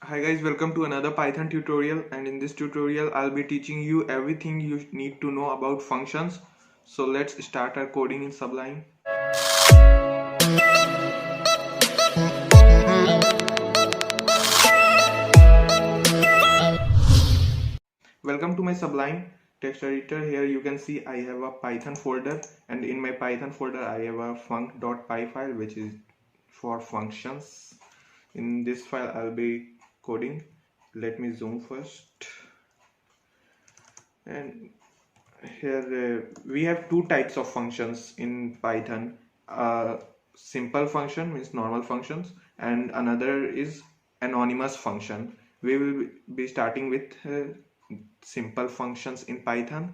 Hi guys, welcome to another Python tutorial, and in this tutorial I'll be teaching you everything you need to know about functions. So let's start our coding in Sublime. Welcome to my Sublime text editor. Here you can see I have a Python folder, and in my Python folder I have a func.py file which is for functions. In this file I'll be coding. Let me zoom first. And here we have two types of functions in Python. Simple function means normal functions, and another is anonymous function. We will be starting with simple functions in Python.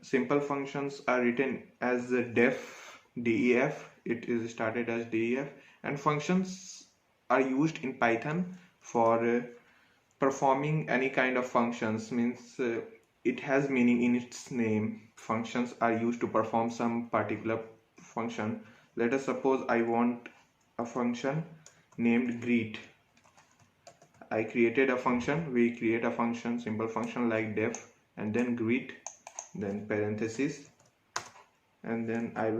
Simple functions are written as def. It is started as def, and functions are used in Python for performing any kind of functions. Means it has meaning in its name. Functions are used to perform some particular function. Let us suppose I want a function named greet. I created a function. We create a function, simple function like def, and then greet, then parenthesis, and then I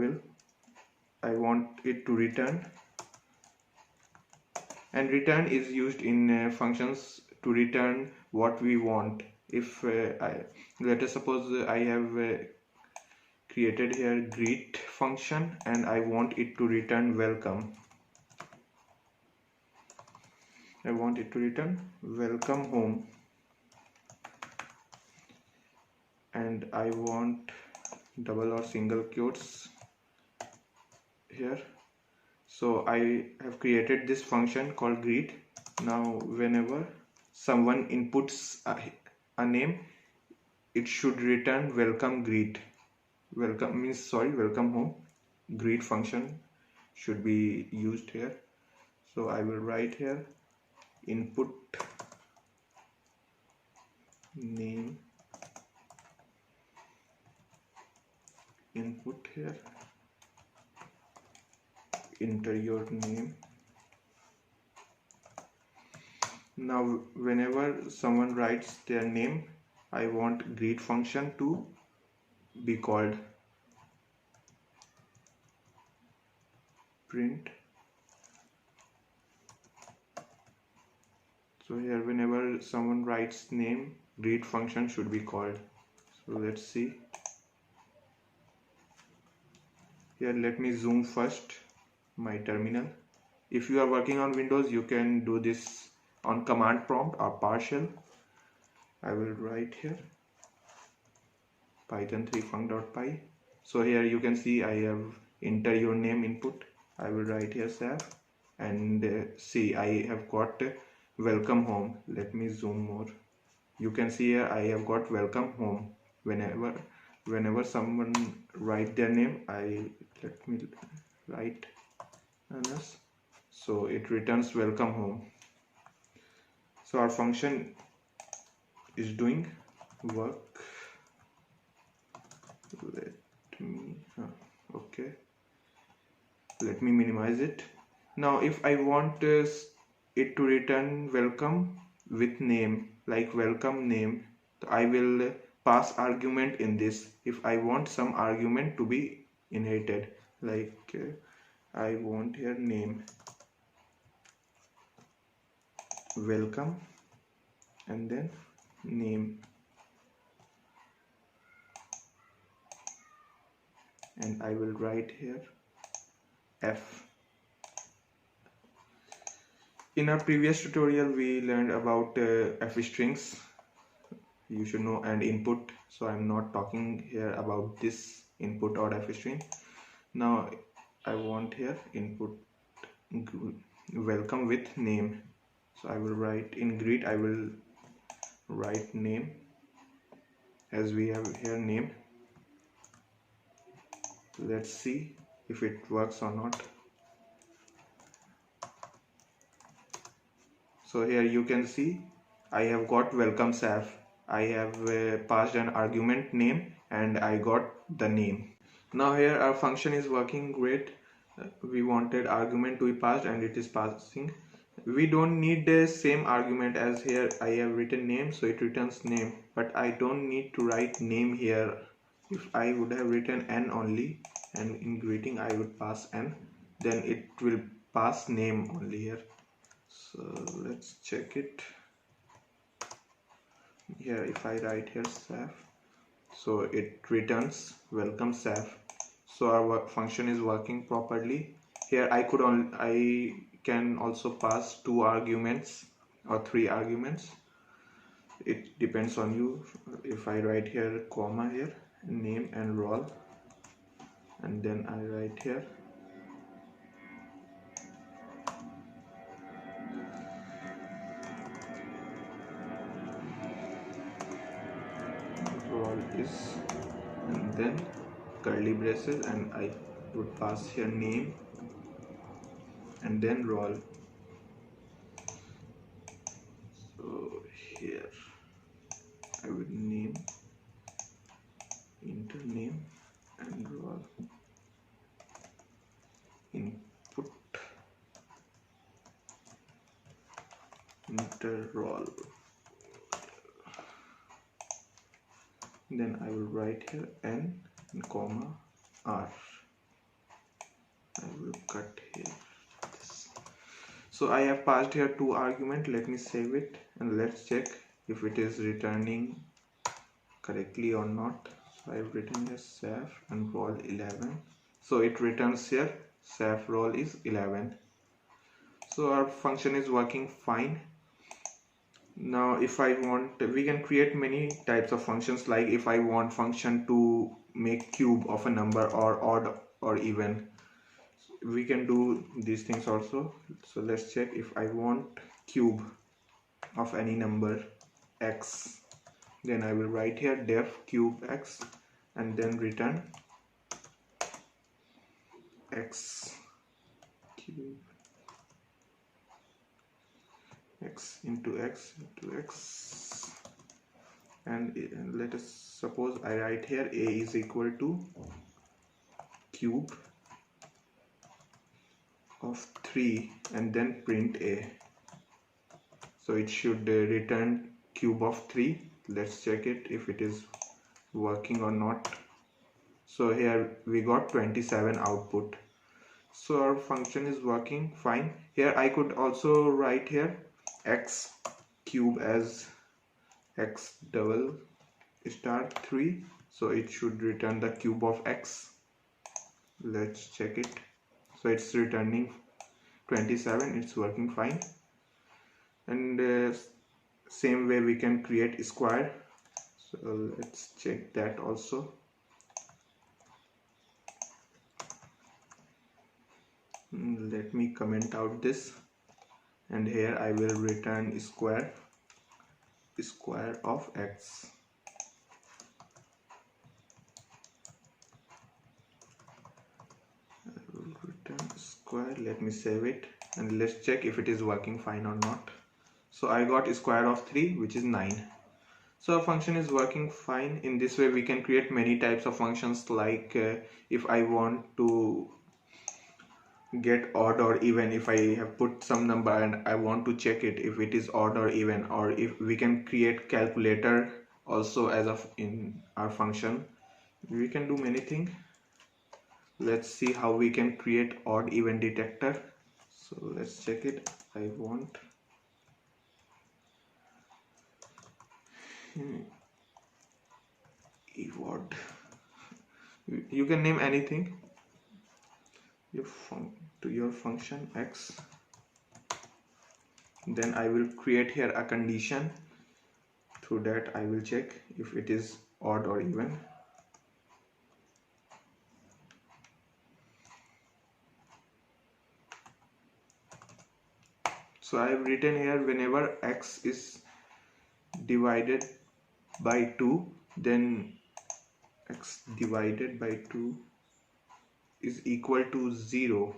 want it to return. And return is used in functions to return what we want. If let us suppose I have created here greet function and I want it to return welcome. I want it to return welcome home, and I want double or single quotes here. So I have created this function called greet. Now whenever someone inputs a name, it should return welcome greet. Welcome home. Greet function should be used here. So I will write here input name, input here, enter your name. Now whenever someone writes their name, I want greet function to be called. Print. So here whenever someone writes name, greet function should be called. So let's see. Here let me zoom first my terminal. If you are working on Windows, you can do this on command prompt or PowerShell. I will write here python3 func.py. So here you can see I have enter your name input. I will write here SAIF, and see I have got welcome home. Let me zoom more. You can see here I have got welcome home. Whenever someone write their name, let me write Anas. So it returns welcome home. So our function is doing work. Let me minimize it. Now if I want it to return welcome with name, like welcome name, I will pass argument in this. If I want some argument to be inherited, like I want here name welcome and then name, and I will write here F. In our previous tutorial we learned about F strings, you should know, and input, so I'm not talking here about this input or F string. Now I want here input welcome with name, so I will write in greet, I will write name as we have here name. Let's see if it works or not. So here you can see I have got welcome SAIF. I have passed an argument name and I got the name. Now here our function is working great. We wanted argument to be passed and it is passing. We don't need the same argument as here. I have written name, so it returns name, but I don't need to write name here. If I would have written n only, and in greeting I would pass n, then it will pass name only here. So let's check it. Here if I write here SAIF, so it returns welcome SAIF. So our function is working properly. Here I can also pass 2 arguments or 3 arguments. It depends on you. If I write here comma here, name and role, and then I write here role is, and then curly braces, and I would pass here name and then role. So here I would name, enter name and role, input, enter role. Then I will write here n and comma r. I will cut here this. So I have passed here 2 arguments. Let me save it and let's check if it is returning correctly or not. So I have written here SAIF and role 11. So it returns here SAIF role is 11. So our function is working fine. Now if I want, we can create many types of functions. Like if I want function to make cube of a number or odd or even, we can do these things also. So let's check. If I want cube of any number x, then I will write here def cube x and then return x cube, x into x into x, and let us suppose I write here a is equal to cube of 3 and then print a. So it should return cube of 3. Let's check it if it is working or not. So here we got 27 output. So our function is working fine. Here I could also write here x cube as x double star 3. So it should return the cube of x. Let's check it. So it's returning 27. It's working fine. And same way we can create square. So let's check that also. Let me comment out this, and here I will return square of x. I will return square. Let me save it and let's check if it is working fine or not. So I got square of 3, which is 9. So our function is working fine. In this way we can create many types of functions. Like if I want to get odd or even, if I have put some number and I want to check it if it is odd or even, or if we can create calculator also as of in our function. We can do many things. Let's see how we can create odd even detector. So let's check it. I want evodd. You can name anything to your function x. Then I will create here a condition. Through that I will check if it is odd or even. So I have written here whenever x is divided by 2, then x divided by 2 is equal to 0.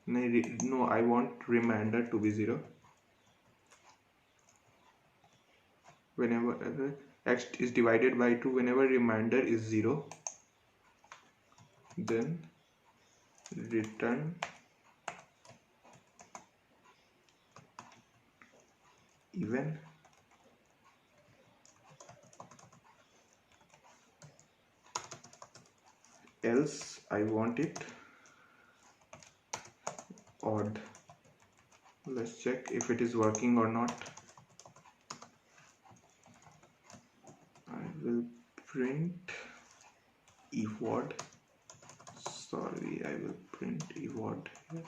No, I want remainder to be 0. Whenever x is divided by 2, whenever remainder is 0, then return even, else I want it odd. Let's check if it is working or not. I will print evod. Sorry, I will print evod here.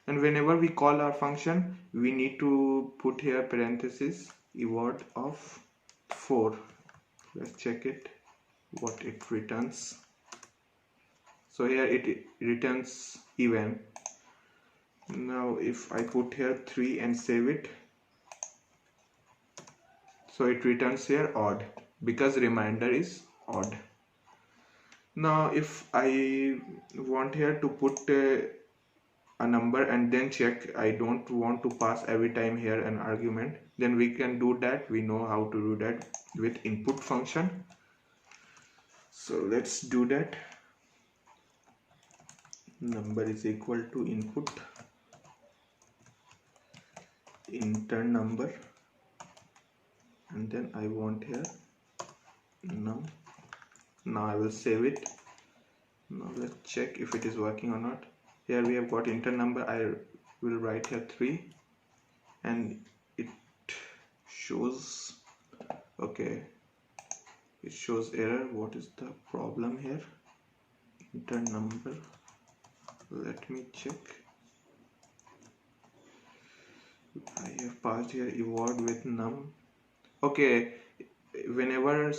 And whenever we call our function, we need to put here parenthesis evod of 4. Let's check it, what it returns. So here it returns even. Now if I put here 3 and save it, so it returns here odd because reminder is odd. Now if I want here to put a number and then check, I don't want to pass every time here an argument, then we can do that. We know how to do that with input function. So let's do that. Number is equal to input enter number, and then I want here num. Now I will save it. Now let's check if it is working or not. Here we have got enter number. I will write here 3 and it shows, okay, it shows error. What is the problem here? Enter number, let me check. I have passed here evod with num. Okay, whenever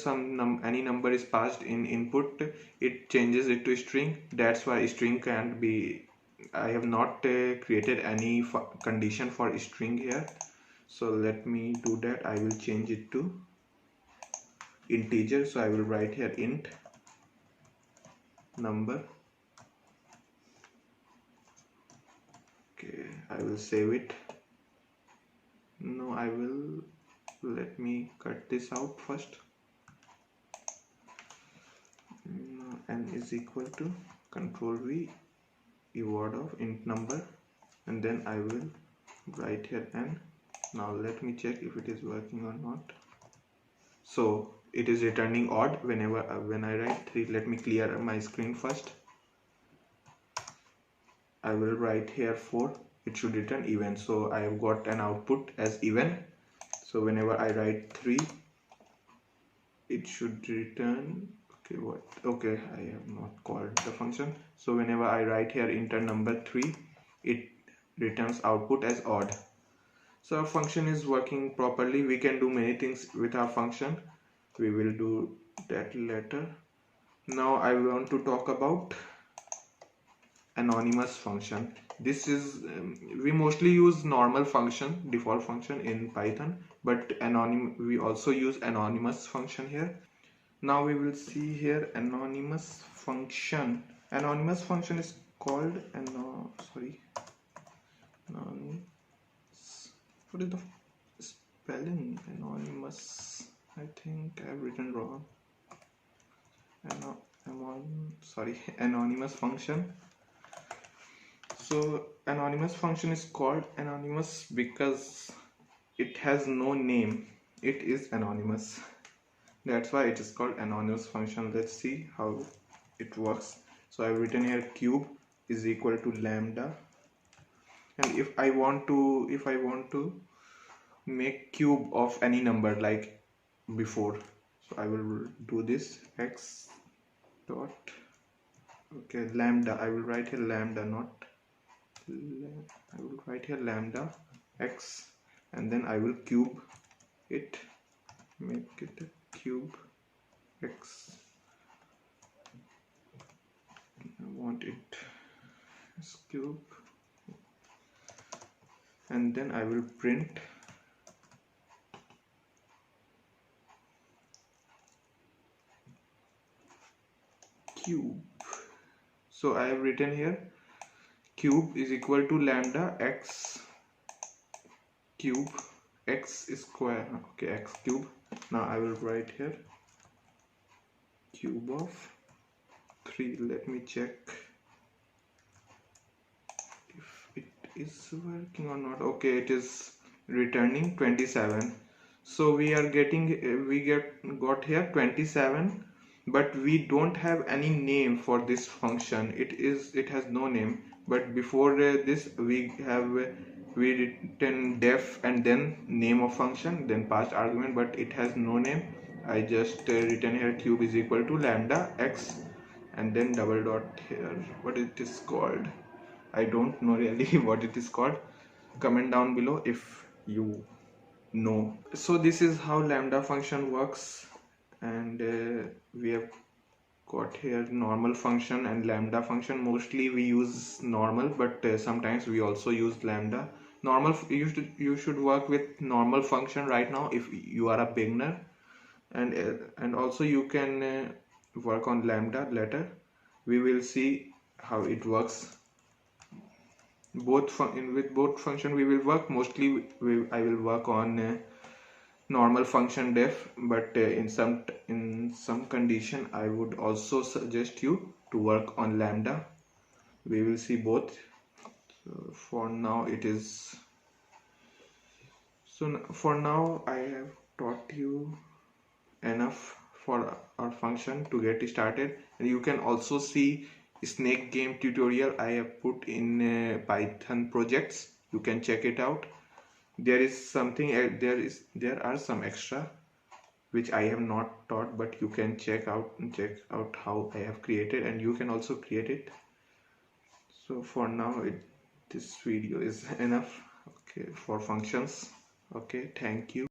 any number is passed in input, it changes it to string. That's why string can't be, I have not created any condition for string here. So let me do that. I will change it to integer. So I will write here int number. Okay, I will save it. No, I will, let me cut this out first. N is equal to control V evod of int number, and then I will write here n. Now let me check if it is working or not. So it is returning odd whenever when I write 3. Let me clear my screen first. I will write here 4. It should return even. So I have got an output as even. So whenever I write 3, it should return, okay, what, okay, I have not called the function. So whenever I write here enter number 3, it returns output as odd. So our function is working properly. We can do many things with our function. We will do that later. Now I want to talk about anonymous function. This is we mostly use normal function, default function in Python, but we also use anonymous function here. Now we will see here anonymous function. Anonymous function is called what is the spelling? Anonymous, I think I have written wrong. Anonymous function. So anonymous function is called anonymous because it has no name. It is anonymous. That's why it is called anonymous function. Let's see how it works. So I've written here cube is equal to lambda, and if I want to make cube of any number like before, so I will do this x dot, okay, lambda. I will write here lambda, not I will write here lambda x, and then I will cube it, make it a cube x. I want it as cube, and then I will print cube. So I have written here cube is equal to lambda x cube, x is square, okay, x cube. Now I will write here cube of 3. Let me check if it is working or not. Okay, it is returning 27. So we are getting got here 27, but we don't have any name for this function. It has no name. But before this we written def and then name of function, then passed argument, but it has no name. I just written here cube is equal to lambda x and then double dot here. What it is called, I don't know really what it is called. Comment down below if you know. So this is how lambda function works, and we have got here normal function and lambda function. Mostly we use normal, but sometimes we also use lambda. You should work with normal function right now if you are a beginner, and also you can work on lambda later. We will see how it works. With both function we will work. Mostly I will work on normal function def, but in some condition I would also suggest you to work on lambda. We will see both. So for now it is for now I have taught you enough for our function to get started, and you can also see snake game tutorial I have put in Python projects. You can check it out. There is something there are some extra which I have not taught, but you can check out how I have created, and you can also create it. So for now this video is enough, okay, for functions. Okay, thank you.